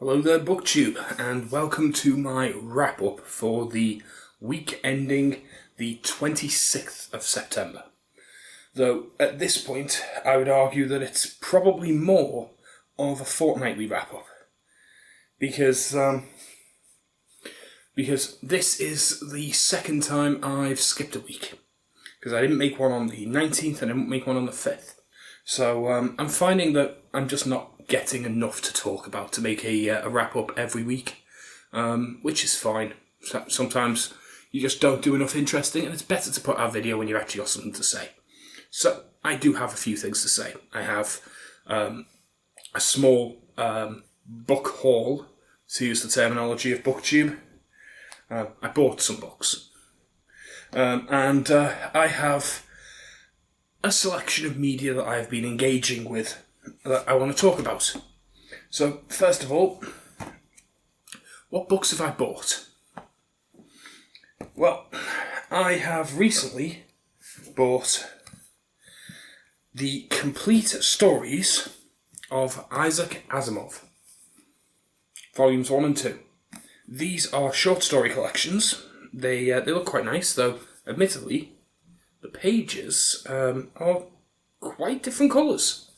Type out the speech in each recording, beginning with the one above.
Hello there, booktube, and welcome to my wrap-up for the week ending the 26th of September. Though, at this point, I would argue that it's probably more of a fortnightly wrap-up. Because this is the second time I've skipped a week. Because I didn't make one on the 19th and I didn't make one on the 5th. So I'm finding that I'm just not getting enough to talk about to make a wrap-up every week, which is fine. Sometimes you just don't do enough interesting, and it's better to put out a video when you actually got something to say. So I do have a few things to say. I have a small book haul, to use the terminology of booktube. I bought some books. And I have a selection of media that I have been engaging with that I want to talk about. So, first of all, what books have I bought? Well, I have recently bought the complete stories of Isaac Asimov, volumes 1 and 2. These are short story collections. They look quite nice, though, admittedly, the pages are quite different colours.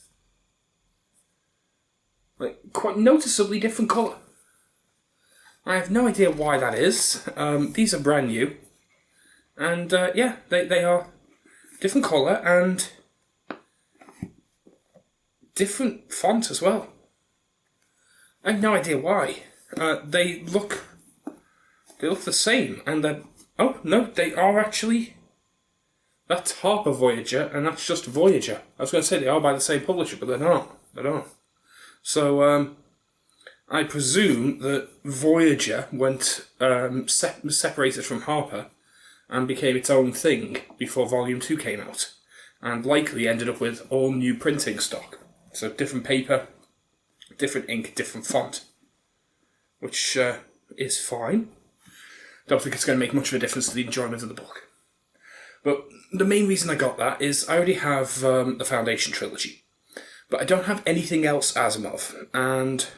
Like, quite noticeably different colour. I have no idea why that is. These are brand new. And, yeah, they are different colour and different font as well. I have no idea why. They look the same, and they're... Oh, no, they are actually... That's Harper Voyager, and that's just Voyager. I was going to say they are by the same publisher, but they're not. They don't. So, I presume that Voyager went separated from Harper and became its own thing before Volume 2 came out, and likely ended up with all new printing stock. So different paper, different ink, different font, which is fine. Don't think it's going to make much of a difference to the enjoyment of the book. But the main reason I got that is I already have the Foundation trilogy. But I don't have anything else Asimov, and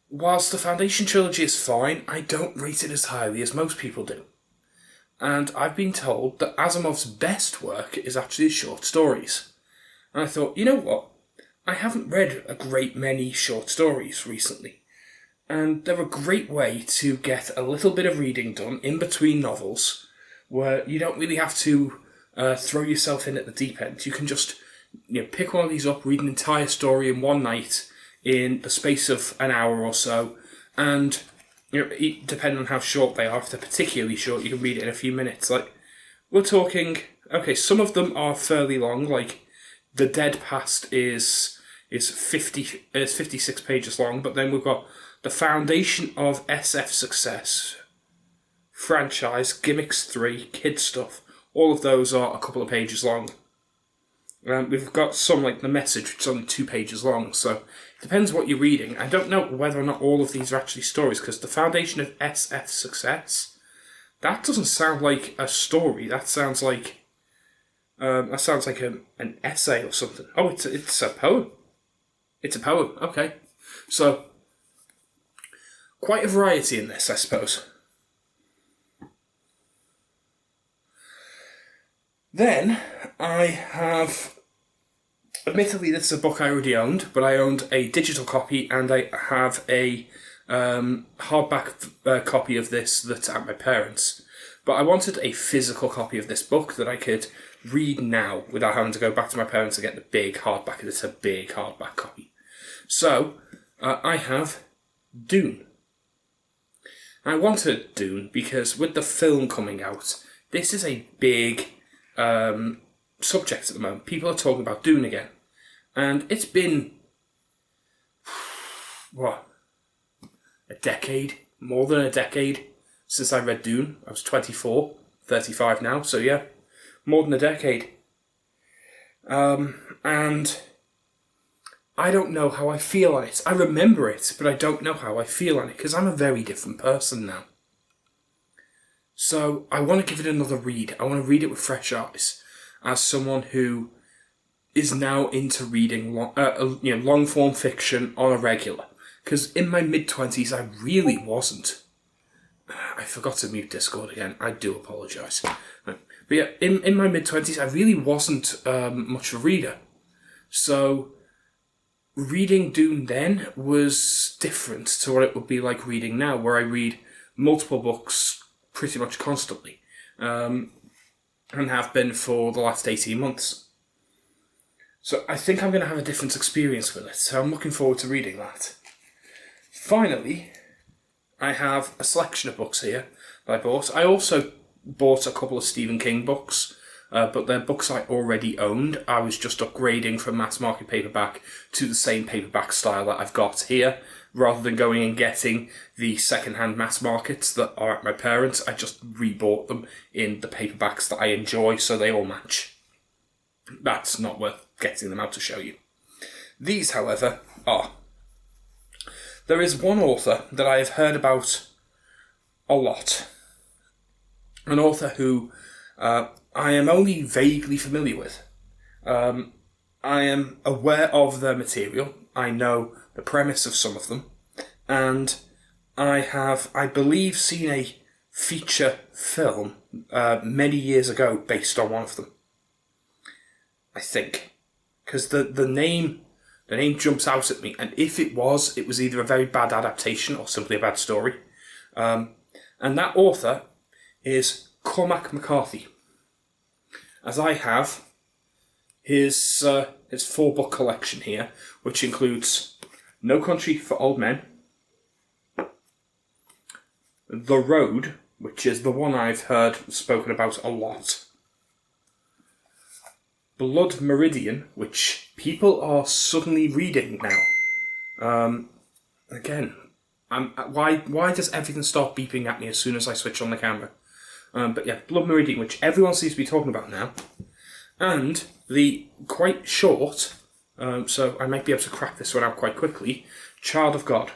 whilst the Foundation trilogy is fine, I don't rate it as highly as most people do. And I've been told that Asimov's best work is actually his short stories. And I thought, you know what? I haven't read a great many short stories recently. And they're a great way to get a little bit of reading done in between novels, where you don't really have to throw yourself in at the deep end. You can just pick one of these up, read an entire story in one night in the space of an hour or so, and depending on how short they are, if they're particularly short, you can read it in a few minutes. Like, we're talking, okay, some of them are fairly long, like The Dead Past is 56 pages long, but then we've got The Foundation of SF Success, Franchise, Gimmicks 3, Kid Stuff. All of those are a couple of pages long. We've got some like The Message, which is only 2 pages long, so it depends what you're reading. I don't know whether or not all of these are actually stories, because The Foundation of SF Success, that doesn't sound like a story. That sounds like an essay or something. Oh, it's a poem. It's a poem. Okay, so quite a variety in this, I suppose. Then, I have... Admittedly, this is a book I already owned, but I owned a digital copy, and I have a hardback copy of this that's at my parents'. But I wanted a physical copy of this book that I could read now without having to go back to my parents and get the big hardback. It's a big hardback copy. So, I have Dune. I wanted Dune because with the film coming out, this is a big subject at the moment. People are talking about Dune again. And it's been, what, a decade? More than a decade since I read Dune. I was 24, 35 now, so yeah, more than a decade. And I don't know how I feel on it. I remember it, but I don't know how I feel on it, because I'm a very different person now. So I want to give it another read. I want to read it with fresh eyes, as someone who is now into reading long-form fiction on a regular. Because in my mid-20s, I really wasn't. I forgot to mute Discord again. I do apologise. But yeah, in my mid-20s, I really wasn't much of a reader. So reading Dune then was different to what it would be like reading now, where I read multiple books pretty much constantly. And have been for the last 18 months. So I think I'm going to have a different experience with it, so I'm looking forward to reading that. Finally, I have a selection of books here that I bought. I also bought a couple of Stephen King books, but they're books I already owned. I was just upgrading from mass market paperback to the same paperback style that I've got here. Rather than going and getting the second-hand mass markets that are at my parents', I just rebought them in the paperbacks that I enjoy, so they all match. That's not worth getting them out to show you. These, however, are. There is one author that I have heard about a lot. An author who I am only vaguely familiar with. I am aware of their material. I know the premise of some of them, and I have, I believe, seen a feature film many years ago based on one of them. I think, because the name jumps out at me, and if it was either a very bad adaptation or simply a bad story. And that author is Cormac McCarthy, as I have his 4-book collection here, which includes No Country for Old Men, The Road, which is the one I've heard spoken about a lot, Blood Meridian, which people are suddenly reading now. Again, why does everything start beeping at me as soon as I switch on the camera? But yeah, Blood Meridian, which everyone seems to be talking about now, and the quite short, so I might be able to crack this one out quite quickly, Child of God.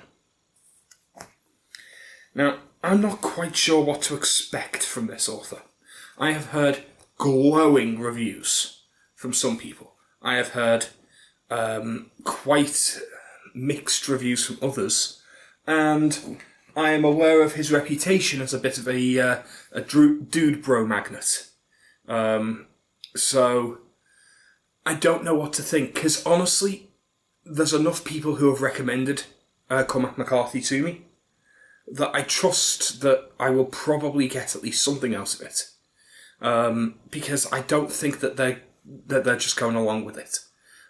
Now, I'm not quite sure what to expect from this author. I have heard glowing reviews from some people. I have heard quite mixed reviews from others, and I am aware of his reputation as a bit of a dude bro magnet. So I don't know what to think, because honestly, there's enough people who have recommended Cormac McCarthy to me that I trust that I will probably get at least something out of it. Because I don't think that they're just going along with it.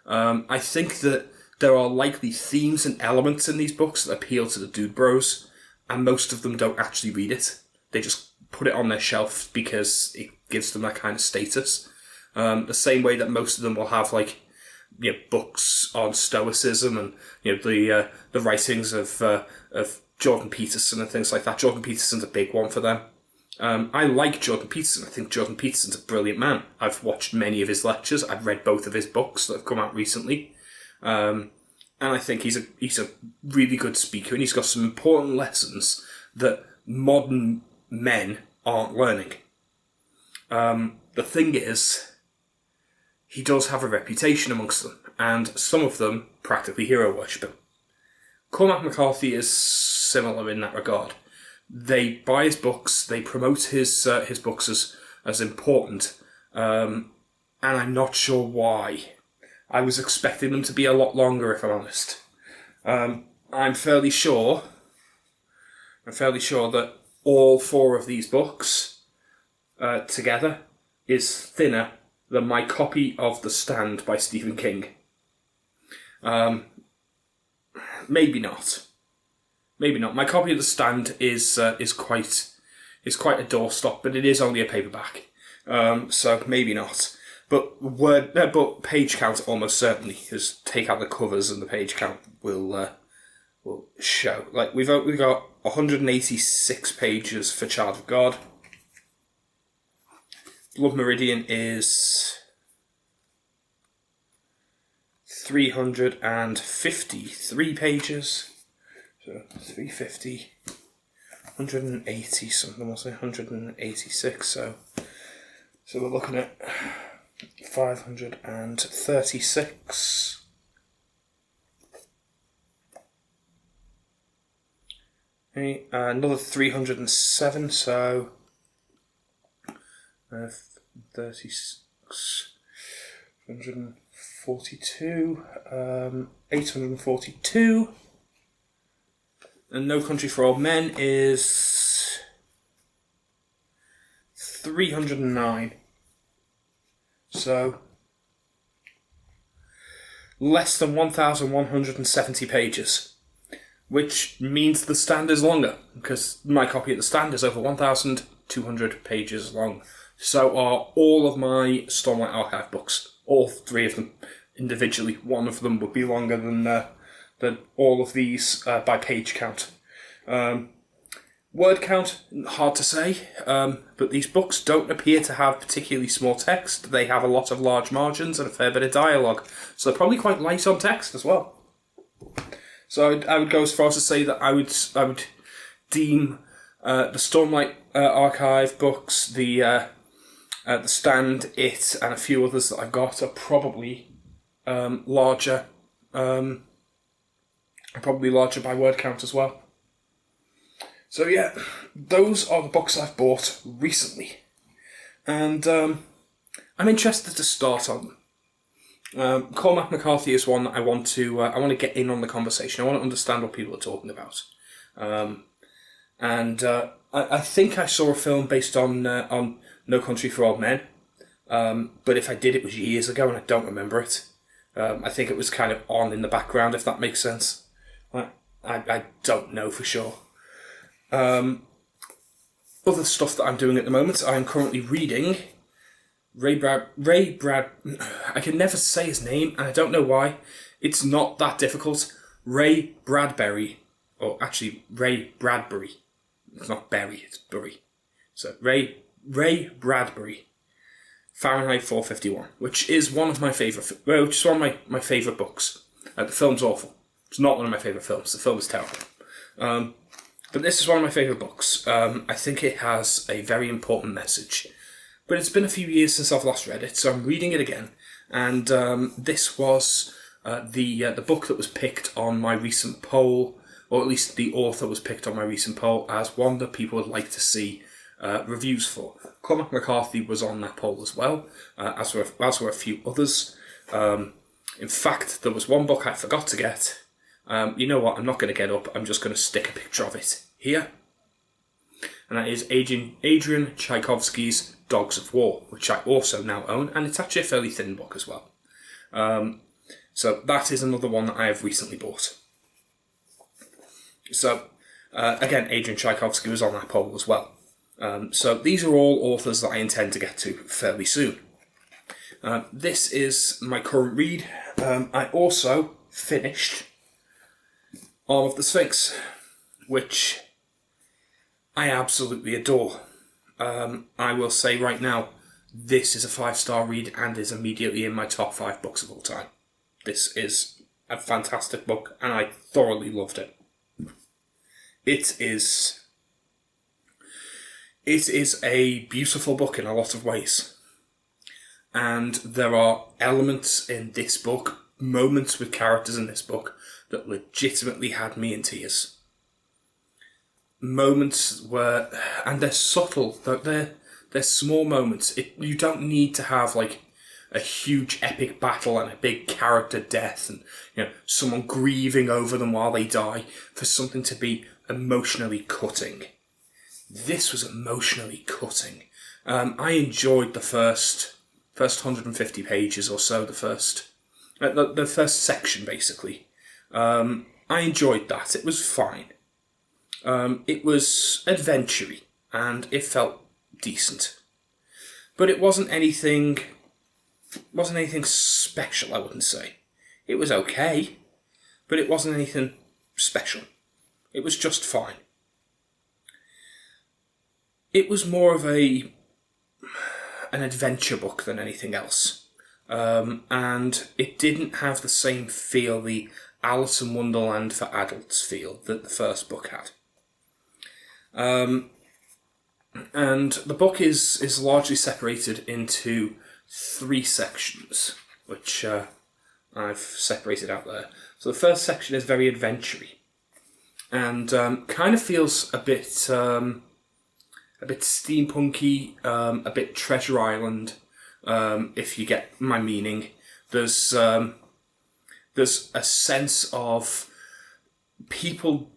I think that there are likely themes and elements in these books that appeal to the dude bros, and most of them don't actually read it. They just put it on their shelf because it gives them that kind of status. The same way that most of them will have, like, you know, books on stoicism and, you know, the writings of Jordan Peterson and things like that. Jordan Peterson's a big one for them. I like Jordan Peterson. I think Jordan Peterson's a brilliant man. I've watched many of his lectures. I've read both of his books that have come out recently. And I think he's a really good speaker, and he's got some important lessons that modern men aren't learning. The thing is, he does have a reputation amongst them, and some of them practically hero worship him. Cormac McCarthy is similar in that regard. They buy his books, they promote his books as important, and I'm not sure why. I was expecting them to be a lot longer, if I'm honest. I'm fairly sure that all 4 of these books together is thinner than my copy of The Stand by Stephen King. Maybe not. Maybe not. My copy of The Stand is quite a doorstop, but it is only a paperback, so maybe not. But page count almost certainly, because take out the covers and the page count will show. Like we've got 186 pages for Child of God. Blood Meridian is 353 pages. So 350, 180 something, was it? 186. So we're looking at 536. Okay, another 307, so 36, 142, 842, and No Country for Old Men is 309. So less than 1,170 pages, which means the stand is longer, because my copy of the stand is over 1,200 pages long. So are all of my Stormlight Archive books, all three of them individually. One of them would be longer than all of these by page count. Word count, hard to say, but these books don't appear to have particularly small text. They have a lot of large margins and a fair bit of dialogue, so they're probably quite light on text as well. So I would go as far as to say that I would deem the Stormlight Archive books, the Stand, It, and a few others that I've got are probably larger, probably larger by word count as well. So yeah, those are the books I've bought recently, and I'm interested to start on them. Cormac McCarthy is one that I want to get in on the conversation. I want to understand what people are talking about, I think I saw a film based on No Country for Old Men, but if I did, it was years ago, and I don't remember it. I think it was kind of on in the background, if that makes sense. I don't know for sure. Other stuff that I'm doing at the moment, I am currently reading Ray Brad. I can never say his name, and I don't know why. It's not that difficult. Ray Bradbury, or actually Ray Bradbury. It's not Berry, it's Bury. So Ray Bradbury, Fahrenheit 451, which is one of my favourite. Which is one of my favourite books. The film's awful. It's not one of my favourite films. The film is terrible. But this is one of my favourite books. I think it has a very important message. But it's been a few years since I've last read it, so I'm reading it again. And this was the book that was picked on my recent poll, or at least the author was picked on my recent poll, as one that people would like to see reviews for. Cormac McCarthy was on that poll as well, as were a few others. In fact, there was one book I forgot to get. You know what, I'm not going to get up, I'm just going to stick a picture of it here. And that is Adrian Tchaikovsky's Dogs of War, which I also now own, and it's actually a fairly thin book as well. So that is another one that I have recently bought. So, again, Adrian Tchaikovsky was on that poll as well. So these are all authors that I intend to get to fairly soon. This is my current read. I also finished Arm of the Sphinx, which I absolutely adore. I will say right now, this is a 5-star read and is immediately in my top 5 books of all time. This is a fantastic book, and I thoroughly loved it. It is a beautiful book in a lot of ways. And there are elements in this book, moments with characters in this book, that legitimately had me in tears. Moments where, and they're subtle, they're small moments. You don't need to have like a huge epic battle and a big character death and someone grieving over them while they die for something to be emotionally cutting. This was emotionally cutting. I enjoyed the first 150 pages or so, the first section basically. I enjoyed that. It was fine. It was adventure-y, and it felt decent. But it wasn't anything special, I wouldn't say. It was okay, but it wasn't anything special. It was just fine. It was more of an adventure book than anything else. And it didn't have the same feel, the Alice in Wonderland for adults feel, that the first book had. And the book is largely separated into 3 sections, which I've separated out there. So the first section is very adventure-y. and kind of feels a bit steampunky, a bit Treasure Island, if you get my meaning. There's a sense of people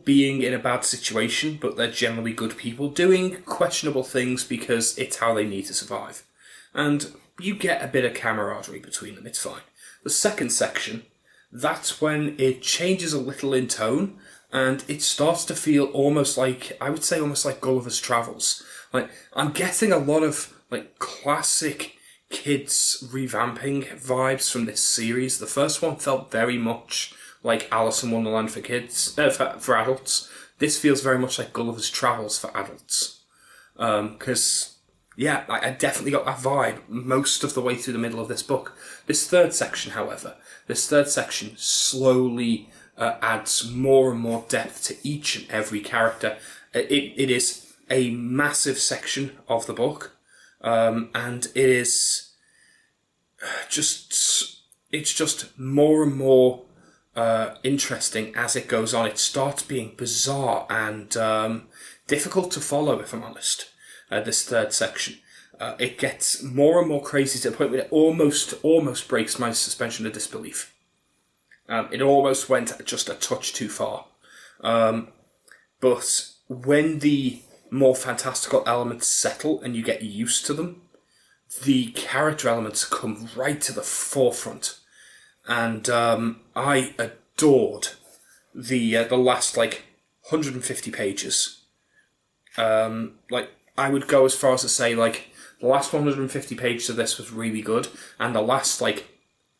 being in a bad situation, but they're generally good people doing questionable things because it's how they need to survive. And you get a bit of camaraderie between them, it's fine. The second section, that's when it changes a little in tone, and it starts to feel almost like, I would say almost like Gulliver's Travels. Like, I'm getting a lot of like classic kids revamping vibes from this series. The first one felt very much like Alice in Wonderland for kids, for adults. This feels very much like Gulliver's Travels for adults. Because, yeah, I definitely got that vibe most of the way through the middle of this book. This third section, however, slowly adds more and more depth to each and every character. It is a massive section of the book, and it is it's just more and more interesting as it goes on. It starts being bizarre and difficult to follow, if I'm honest. This third section, it gets more and more crazy to the point where it almost breaks my suspension of disbelief. It almost went just a touch too far. But when the more fantastical elements settle and you get used to them, the character elements come right to the forefront. And I adored the last 150 pages. I would go as far as to say the last 150 pages of this was really good, and the last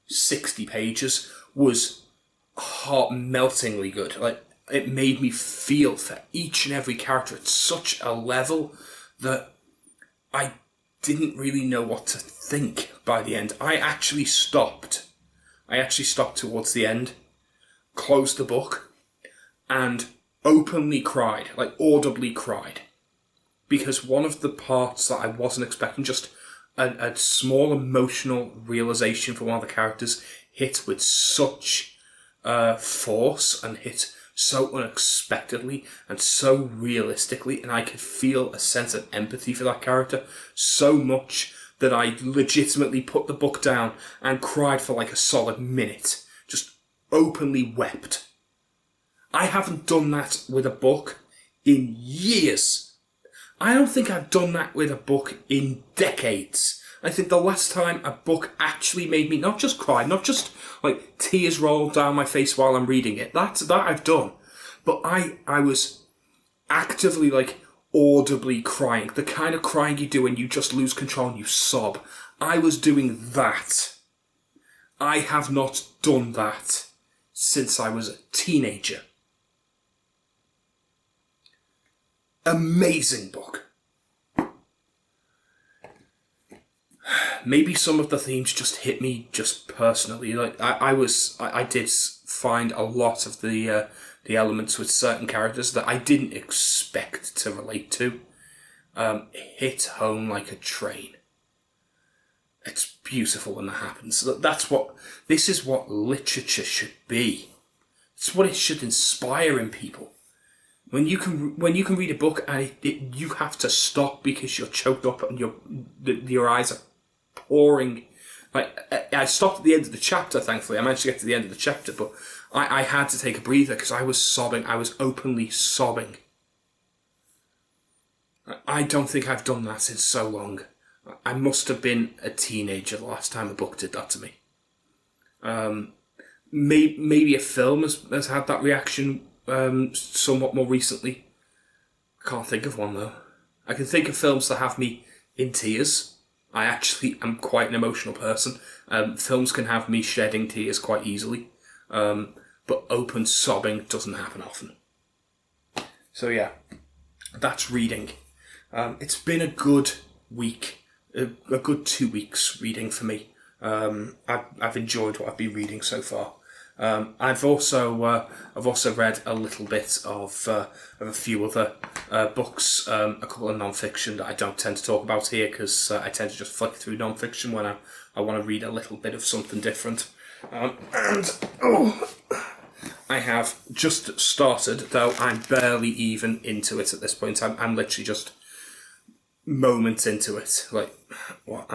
60 pages was heart-meltingly good. It made me feel for each and every character at such a level that I didn't really know what to think by the end. I actually stopped towards the end, closed the book, and openly cried, audibly cried. Because one of the parts that I wasn't expecting, just a small emotional realization for one of the characters, hit with such force and hit so unexpectedly and so realistically, and I could feel a sense of empathy for that character so much that I legitimately put the book down and cried for a solid minute. Just openly wept. I haven't done that with a book in years. I don't think I've done that with a book in decades. I think the last time a book actually made me not just cry, not just tears roll down my face while I'm reading it. That I've done. But I was actively audibly crying. The kind of crying you do when you just lose control and you sob. I was doing that. I have not done that since I was a teenager. Amazing book. Maybe some of the themes just hit me just personally. I did find a lot of the elements with certain characters that I didn't expect to relate to hit home like a train. It's beautiful when that happens. This is what literature should be. It's what it should inspire in people. When you can read a book and you have to stop because you're choked up and your eyes are pouring. I stopped at the end of the chapter, thankfully. I managed to get to the end of the chapter, but I had to take a breather because I was sobbing. I was openly sobbing. I don't think I've done that in so long. I must have been a teenager the last time a book did that to me. Maybe a film has had that reaction somewhat more recently. I can't think of one though. I can think of films that have me in tears. I actually am quite an emotional person. Films can have me shedding tears quite easily. But open sobbing doesn't happen often. So yeah, that's reading. It's been a good week, a good 2 weeks reading for me. I've enjoyed what I've been reading so far. I've also read a little bit of a few other books, a couple of non-fiction that I don't tend to talk about here because I tend to just flick through non-fiction when I want to read a little bit of something different. I have just started, though I'm barely even into it at this point. I'm literally just moments into it. Like, what?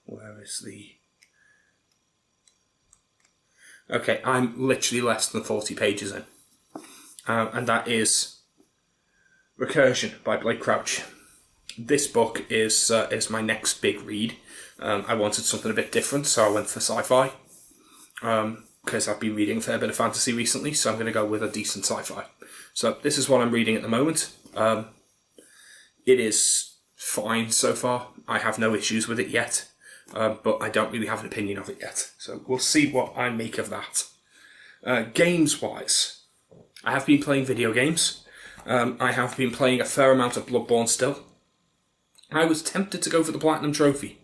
Where is the... Okay, I'm literally less than 40 pages in. And that is Recursion by Blake Crouch. This book is my next big read. I wanted something a bit different, so I went for sci-fi. Because I've been reading a fair bit of fantasy recently, so I'm going to go with a decent sci-fi. So this is what I'm reading at the moment. It is fine so far. I have no issues with it yet. But I don't really have an opinion of it yet. So we'll see what I make of that. Games-wise, I have been playing video games. I have been playing a fair amount of Bloodborne still. I was tempted to go for the Platinum Trophy.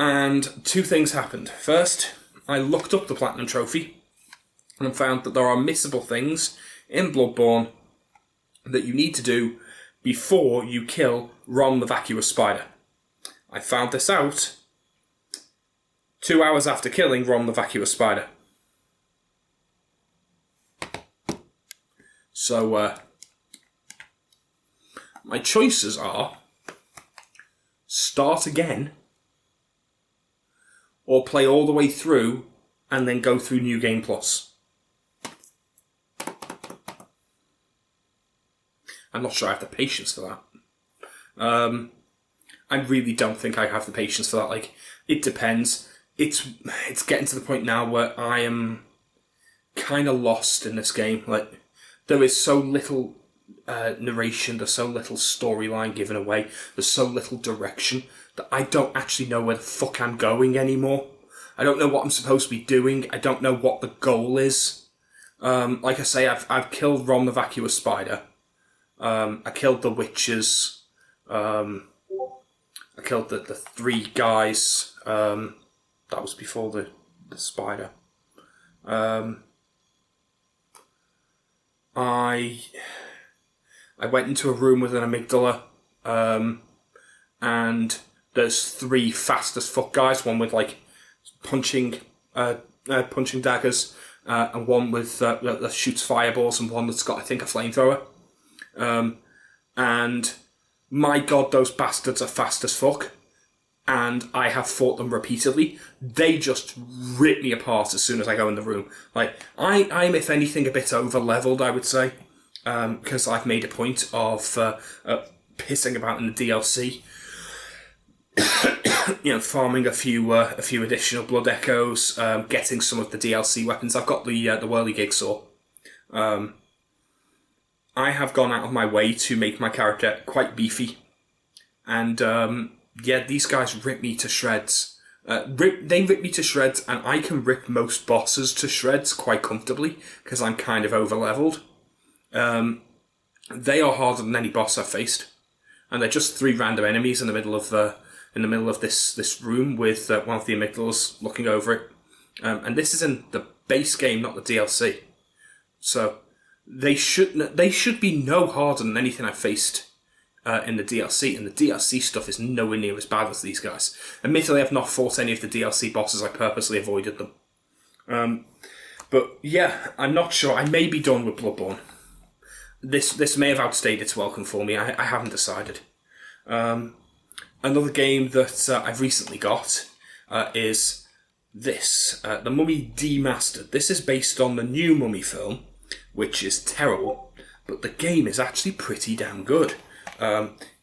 And two things happened. First, I looked up the Platinum Trophy and found that there are missable things in Bloodborne that you need to do before you kill Ron the Vacuous Spider. I found this out 2 hours after killing Ron the Vacuous Spider. So, my choices are start again or play all the way through and then go through New Game Plus. I'm not sure I have the patience for that. I really don't think I have the patience for that. Like, it depends. It's getting to the point now where I am kind of lost in this game. Like, there is so little narration, there's so little storyline given away, there's so little direction that I don't actually know where the fuck I'm going anymore. I don't know what I'm supposed to be doing. I don't know what the goal is. Like I say, I've killed Ron the Vacuous Spider. I killed the witches. I killed the three guys. That was before the spider. I went into a room with an amygdala, and there's three fast as fuck guys. One with like punching daggers, and one with that shoots fireballs, and one that's got, I think, a flamethrower. And my god, those bastards are fast as fuck. And I have fought them repeatedly. They just rip me apart as soon as I go in the room. Like, I'm if anything, a bit over-leveled, I would say. Because I've made a point of pissing about in the DLC. Farming a few additional blood echoes, getting some of the DLC weapons. I've got the whirligig saw. I have gone out of my way to make my character quite beefy. And, these guys rip me to shreds. They rip me to shreds, and I can rip most bosses to shreds quite comfortably, because I'm kind of over-leveled. They are harder than any boss I've faced. And they're just three random enemies in the middle of this room with one of the amygdalas looking over it. And this is in the base game, not the DLC. So they should be no harder than anything I've faced in the DLC, and the DLC stuff is nowhere near as bad as these guys. Admittedly, I've not fought any of the DLC bosses. I purposely avoided them. But yeah, I'm not sure. I may be done with Bloodborne. This may have outstayed its welcome for me. I haven't decided. Another game that I've recently got is this, the Mummy Dmaster. This is based on the new Mummy film, which is terrible, but the game is actually pretty damn good.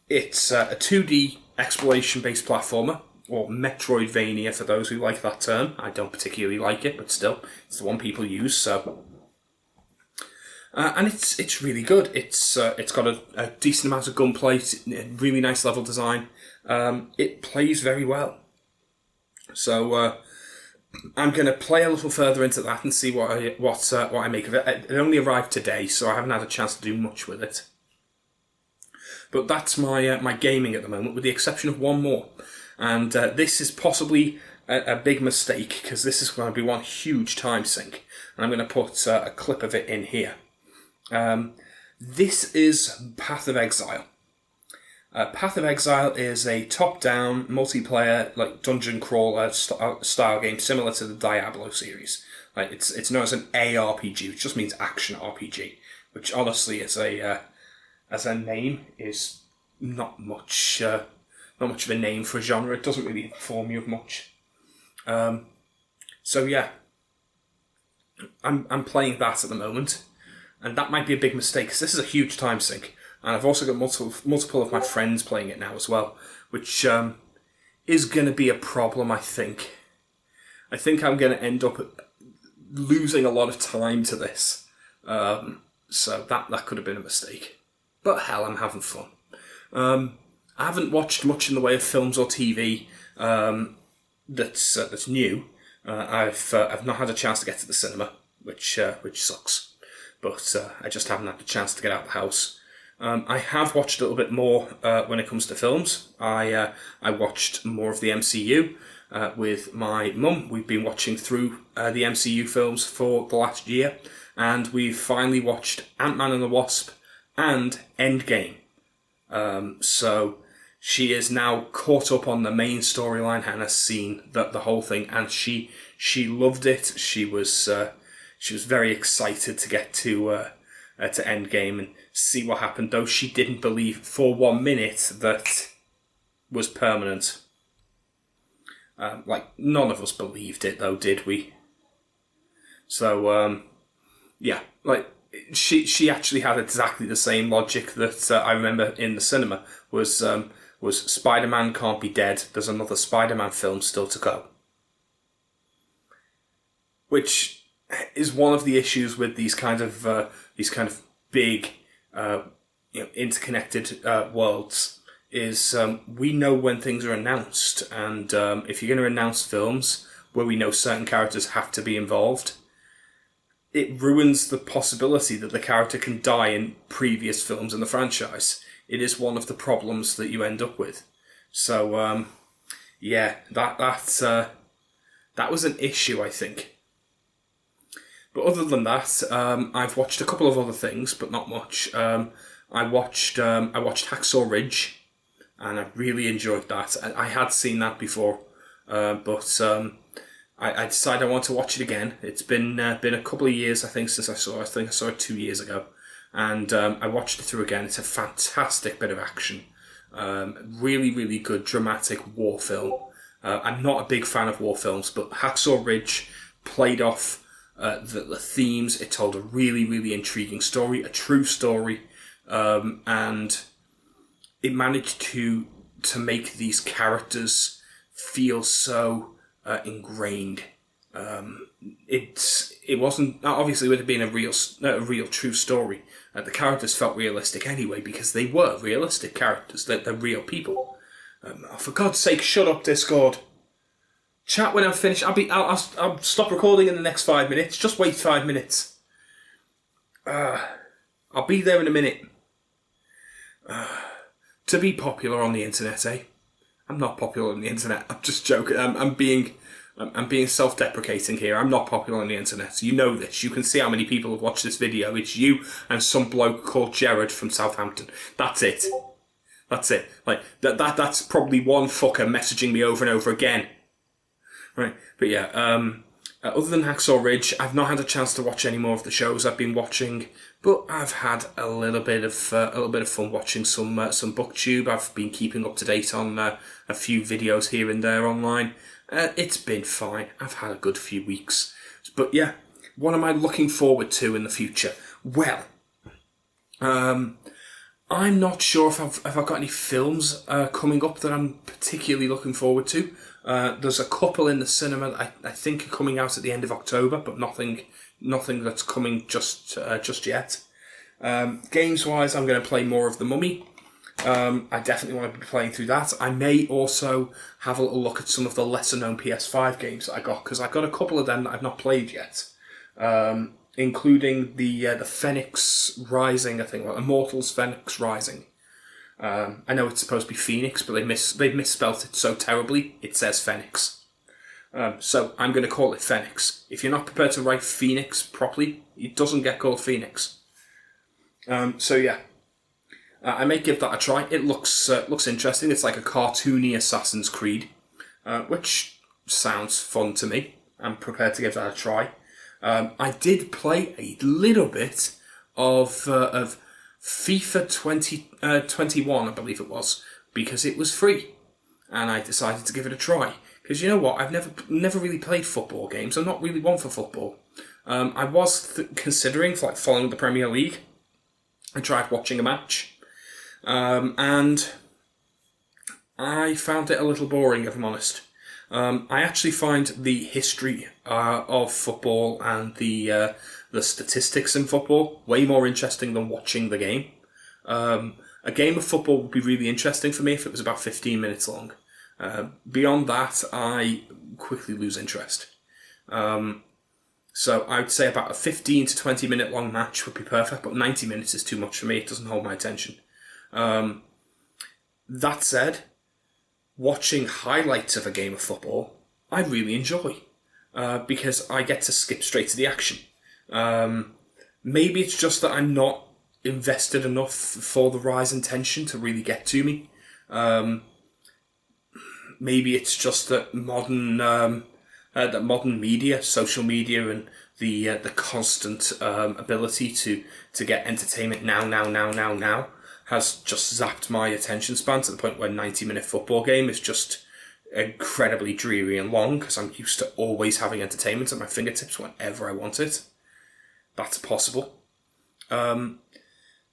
It's a 2D exploration-based platformer, or Metroidvania for those who like that term. I don't particularly like it, but still, it's the one people use, so... and it's really good. It's got a decent amount of gunplay, really nice level design. It plays very well. So I'm going to play a little further into that and see what I make of it. It only arrived today, so I haven't had a chance to do much with it. But that's my gaming at the moment, with the exception of one more. And this is possibly a big mistake, because this is going to be one huge time sink. And I'm going to put a clip of it in here. This is Path of Exile. Path of Exile is a top-down, multiplayer, like dungeon crawler style game similar to the Diablo series. Like it's known as an ARPG, which just means action RPG, which honestly as a name is not much of a name for a genre. It doesn't really inform you of much. So yeah, I'm playing that at the moment, and that might be a big mistake because this is a huge time sink. And I've also got multiple of my friends playing it now as well, which is going to be a problem, I think. I think I'm going to end up losing a lot of time to this. So that could have been a mistake. But hell, I'm having fun. I haven't watched much in the way of films or TV that's new. I've not had a chance to get to the cinema, which sucks. But I just haven't had the chance to get out of the house. I have watched a little bit more when it comes to films. I watched more of the MCU with my mum. We've been watching through the MCU films for the last year, and we've finally watched Ant-Man and the Wasp and Endgame. So she is now caught up on the main storyline and has seen the whole thing, and she loved it. She was very excited to get to Endgame and see what happened, though she didn't believe for 1 minute that was permanent. Like, none of us believed it, though, did we? So, yeah, like, she actually had exactly the same logic that I remember in the cinema, was Spider-Man can't be dead, there's another Spider-Man film still to go. Which is one of the issues with these kind of big, interconnected worlds. Is we know when things are announced, and if you're going to announce films where we know certain characters have to be involved, it ruins the possibility that the character can die in previous films in the franchise. It is one of the problems that you end up with. So yeah, that was an issue, I think. But other than that, I've watched a couple of other things, but not much. I watched Hacksaw Ridge, and I really enjoyed that. I had seen that before, but I decided I want to watch it again. It's been a couple of years, I think, since I saw it. I think I saw it 2 years ago, and I watched it through again. It's a fantastic bit of action, really, really good dramatic war film. I'm not a big fan of war films, but Hacksaw Ridge played off the themes. It told a really, really intriguing story, a true story, and it managed to make these characters feel so ingrained. It wasn't, obviously with it being a real true story, the characters felt realistic anyway because they were realistic characters. They're real people. For God's sake, shut up, Discord. Chat when I'm finished. I'll stop recording in the next 5 minutes. Just wait 5 minutes. I'll be there in a minute. To be popular on the internet, eh? I'm not popular on the internet. I'm just joking. I'm being self-deprecating here. I'm not popular on the internet. You know this. You can see how many people have watched this video. It's you and some bloke called Jared from Southampton. That's it. That's it. Like that's probably one fucker messaging me over and over again. Right, but yeah, other than Hacksaw Ridge, I've not had a chance to watch any more of the shows I've been watching, but I've had a little bit of fun watching some booktube. I've been keeping up to date on a few videos here and there online. It's been fine. I've had a good few weeks, but yeah, what am I looking forward to in the future? Well, I'm not sure if I've got any films coming up that I'm particularly looking forward to. There's a couple in the cinema that I think are coming out at the end of October, but nothing that's coming just yet. Games-wise, I'm going to play more of the Mummy. I definitely want to be playing through that. I may also have a little look at some of the lesser-known PS5 games that I got, because I've got a couple of them that I've not played yet, including the Phoenix Rising, I think, well, Immortals Phoenix Rising. I know it's supposed to be Phoenix, but they've misspelt it so terribly, it says Phoenix. So I'm going to call it Phoenix. If you're not prepared to write Phoenix properly, it doesn't get called Phoenix. So yeah. I may give that a try. It looks interesting. It's like a cartoony Assassin's Creed, which sounds fun to me. I'm prepared to give that a try. I did play a little bit of FIFA 2021, I believe it was, because it was free, and I decided to give it a try. Because you know what, I've never really played football games. I'm not really one for football. I was considering following the Premier League. I tried watching a match, and I found it a little boring, if I'm honest. I actually find the history of football and the statistics in football way more interesting than watching the game. A game of football would be really interesting for me if it was about 15 minutes long. Beyond that, I quickly lose interest. So I would say about a 15 to 20 minute long match would be perfect, but 90 minutes is too much for me. It doesn't hold my attention. That said, watching highlights of a game of football, I really enjoy, because I get to skip straight to the action. Maybe it's just that I'm not invested enough for the rise in tension to really get to me. Maybe it's just that modern media, social media, and the constant ability to get entertainment now has just zapped my attention span to the point where a 90-minute football game is just incredibly dreary and long, because I'm used to always having entertainment at my fingertips whenever I want it. That's possible.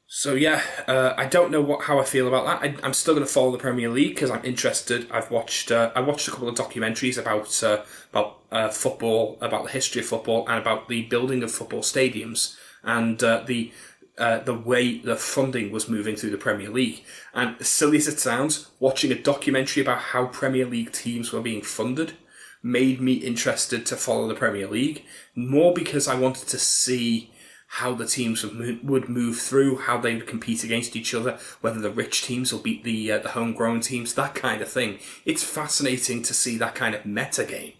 So yeah, I don't know how I feel about that. I'm still going to follow the Premier League because I'm interested. I watched a couple of documentaries about football, about the history of football, and about the building of football stadiums, and the way the funding was moving through the Premier League. And as silly as it sounds, watching a documentary about how Premier League teams were being funded made me interested to follow the Premier League, more because I wanted to see how the teams would move through, how they would compete against each other, whether the rich teams will beat the homegrown teams, that kind of thing. It's fascinating to see that kind of meta game.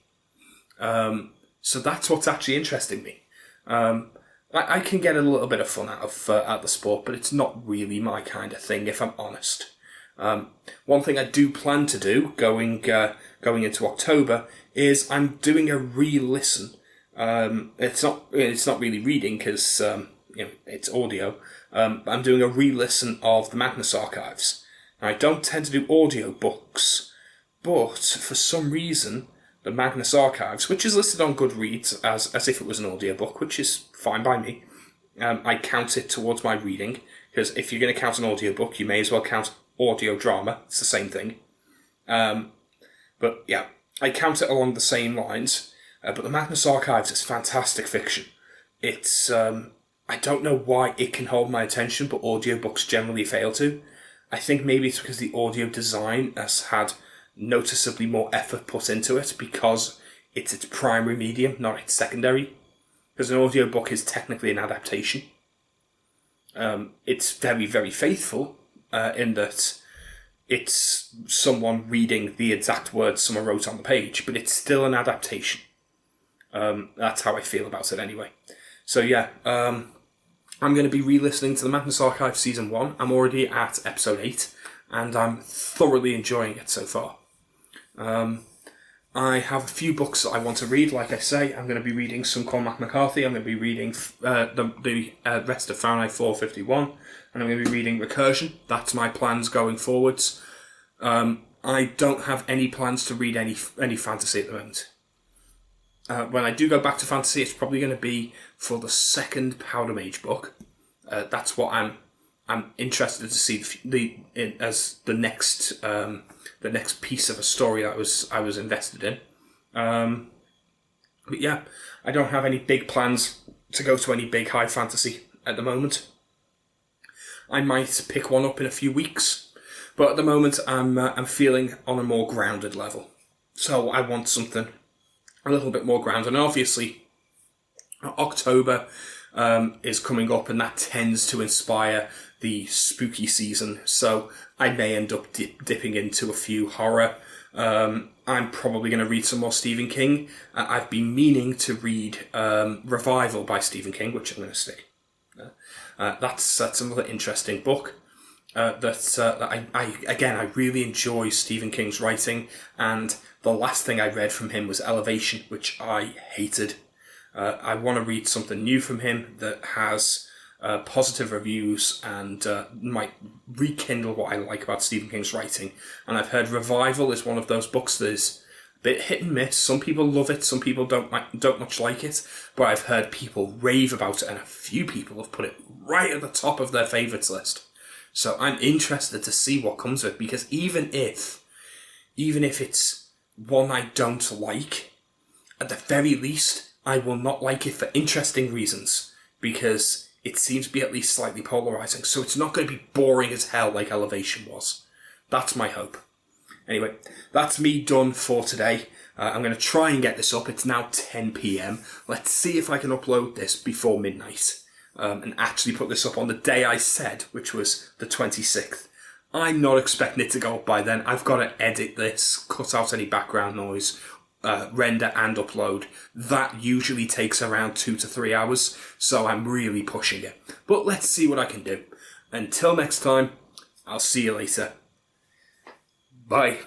So that's what's actually interesting me. I can get a little bit of fun out of the sport, but it's not really my kind of thing, if I'm honest. One thing I do plan to do going into October is I'm doing a re-listen. It's not really reading because it's audio. I'm doing a re-listen of the Magnus Archives. Now, I don't tend to do audio books, but for some reason the Magnus Archives, which is listed on Goodreads as if it was an audiobook, which is fine by me, I count it towards my reading, because if you're going to count an audiobook, you may as well count audio drama. It's the same thing. But yeah, I count it along the same lines. But the Magnus Archives is fantastic fiction. It's I don't know why it can hold my attention, but audiobooks generally fail to. I think maybe it's because the audio design has had noticeably more effort put into it, because it's its primary medium, not its secondary. Because an audiobook is technically an adaptation. It's very, very faithful in that it's someone reading the exact words someone wrote on the page, but it's still an adaptation. That's how I feel about it anyway. So yeah, I'm going to be re-listening to the Magnus Archive Season 1. I'm already at Episode 8, and I'm thoroughly enjoying it so far. I have a few books that I want to read. Like I say, I'm going to be reading some Cormac McCarthy. I'm going to be reading the rest of Fahrenheit 451, and I'm going to be reading Recursion. That's my plans going forwards. I don't have any plans to read any fantasy at the moment. When I do go back to fantasy, it's probably going to be for the second Powder Mage book. That's what I'm interested to see as the next piece of a story that I was invested in. But yeah, I don't have any big plans to go to any big high fantasy at the moment. I might pick one up in a few weeks, but at the moment I'm feeling on a more grounded level. So I want something a little bit more grounded, and obviously October is coming up, and that tends to inspire the spooky season, so I may end up dipping into a few horror. I'm probably going to read some more Stephen King. I've been meaning to read Revival by Stephen King, which I'm going to stick. That's another interesting book. I really enjoy Stephen King's writing, and the last thing I read from him was Elevation, which I hated. I want to read something new from him that has positive reviews and might rekindle what I like about Stephen King's writing. And I've heard Revival is one of those books that is a bit hit and miss. Some people love it, some people don't much like it, but I've heard people rave about it, and a few people have put it right at the top of their favourites list. So I'm interested to see what comes of it, because even if it's one I don't like, at the very least, I will not like it for interesting reasons, because it seems to be at least slightly polarising, so it's not going to be boring as hell like Elevation was. That's my hope. Anyway, that's me done for today. I'm going to try and get this up. It's now 10 PM. Let's see if I can upload this before midnight. And actually put this up on the day I said, which was the 26th. I'm not expecting it to go up by then. I've got to edit this, cut out any background noise, render and upload. That usually takes around 2 to 3 hours, so I'm really pushing it. But let's see what I can do. Until next time, I'll see you later. Bye.